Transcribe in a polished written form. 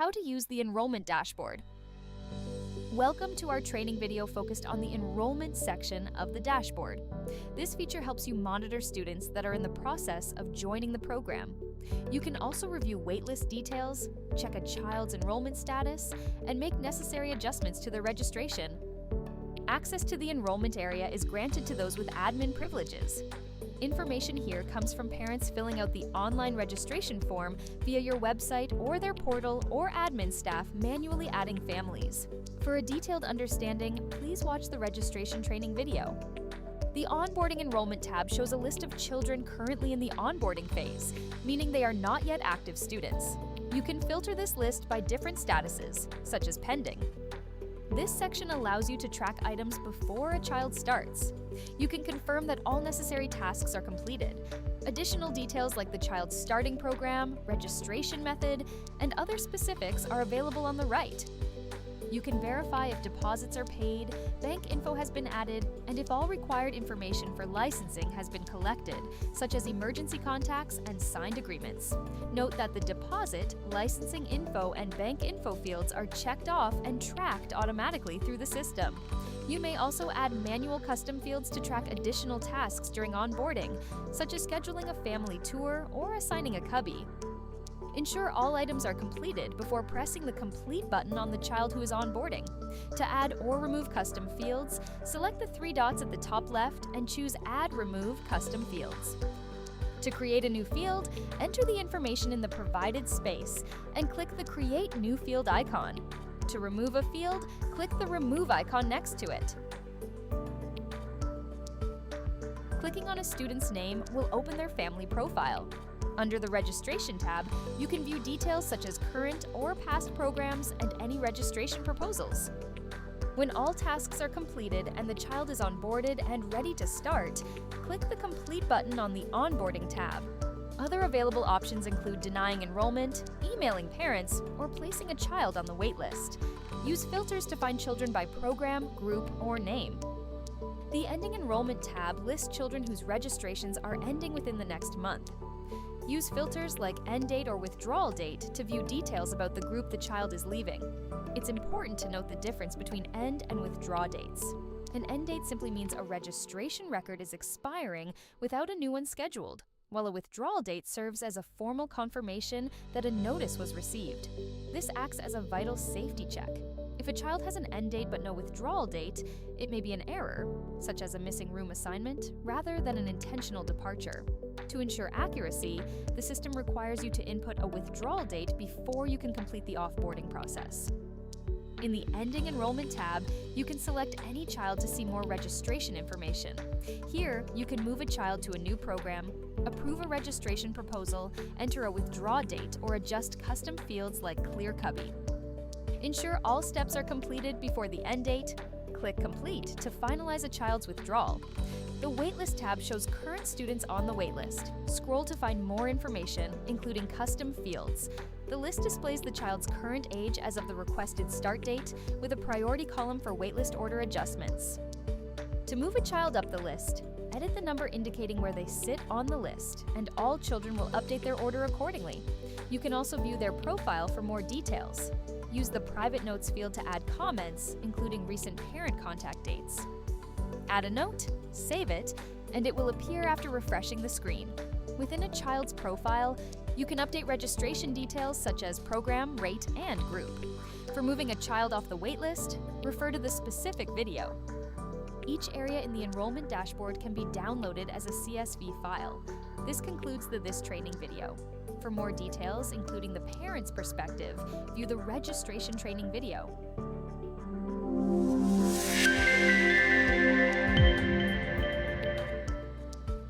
how to use the enrollment dashboard. Welcome to our training video focused on the enrollment section of the dashboard. This feature helps you monitor students that are in the process of joining the program. You can also review waitlist details, check a child's enrollment status, and make necessary adjustments to their registration. Access to the enrollment area is granted to those with admin privileges. Information here comes from parents filling out the online registration form via your website or their portal, or admin staff manually adding families. For a detailed understanding, please watch the registration training video. The Onboarding Enrollment tab shows a list of children currently in the onboarding phase, meaning they are not yet active students. You can filter this list by different statuses, such as pending. This section allows you to track items before a child starts. You can confirm that all necessary tasks are completed. Additional details like the child's starting program, registration method, and other specifics are available on the right. You can verify if deposits are paid, bank info has been added, and if all required information for licensing has been collected, such as emergency contacts and signed agreements. Note that the deposit, licensing info, and bank info fields are checked off and tracked automatically through the system. You may also add manual custom fields to track additional tasks during onboarding, such as scheduling a family tour or assigning a cubby. Ensure all items are completed before pressing the Complete button on the child who is onboarding. To add or remove custom fields, select the three dots at the top left and choose Add Remove Custom Fields. To create a new field, enter the information in the provided space and click the Create New Field icon. To remove a field, click the Remove icon next to it. Clicking on a student's name will open their family profile. Under the Registration tab, you can view details such as current or past programs and any registration proposals. When all tasks are completed and the child is onboarded and ready to start, click the Complete button on the Onboarding tab. Other available options include denying enrollment, emailing parents, or placing a child on the waitlist. Use filters to find children by program, group, or name. The Ending Enrollment tab lists children whose registrations are ending within the next month. Use filters like end date or withdrawal date to view details about the group the child is leaving. It's important to note the difference between end and withdraw dates. An end date simply means a registration record is expiring without a new one scheduled, while a withdrawal date serves as a formal confirmation that a notice was received. This acts as a vital safety check. If a child has an end date but no withdrawal date, it may be an error, such as a missing room assignment, rather than an intentional departure. To ensure accuracy, the system requires you to input a withdrawal date before you can complete the offboarding process. In the Ending Enrollment tab, you can select any child to see more registration information. Here, you can move a child to a new program, approve a registration proposal, enter a withdraw date, or adjust custom fields like Clear Cubby. Ensure all steps are completed before the end date. Click Complete to finalize a child's withdrawal. The Waitlist tab shows current students on the waitlist. Scroll to find more information, including custom fields. The list displays the child's current age as of the requested start date, with a priority column for waitlist order adjustments. To move a child up the list, edit the number indicating where they sit on the list, and all children will update their order accordingly. You can also view their profile for more details. Use the Private Notes field to add comments, including recent parent contact dates. Add a note, save it, and it will appear after refreshing the screen. Within a child's profile, you can update registration details such as program, rate, and group. For moving a child off the waitlist, refer to the specific video. Each area in the enrollment dashboard can be downloaded as a CSV file. This concludes this training video. For more details, including the parent's perspective, view the registration training video.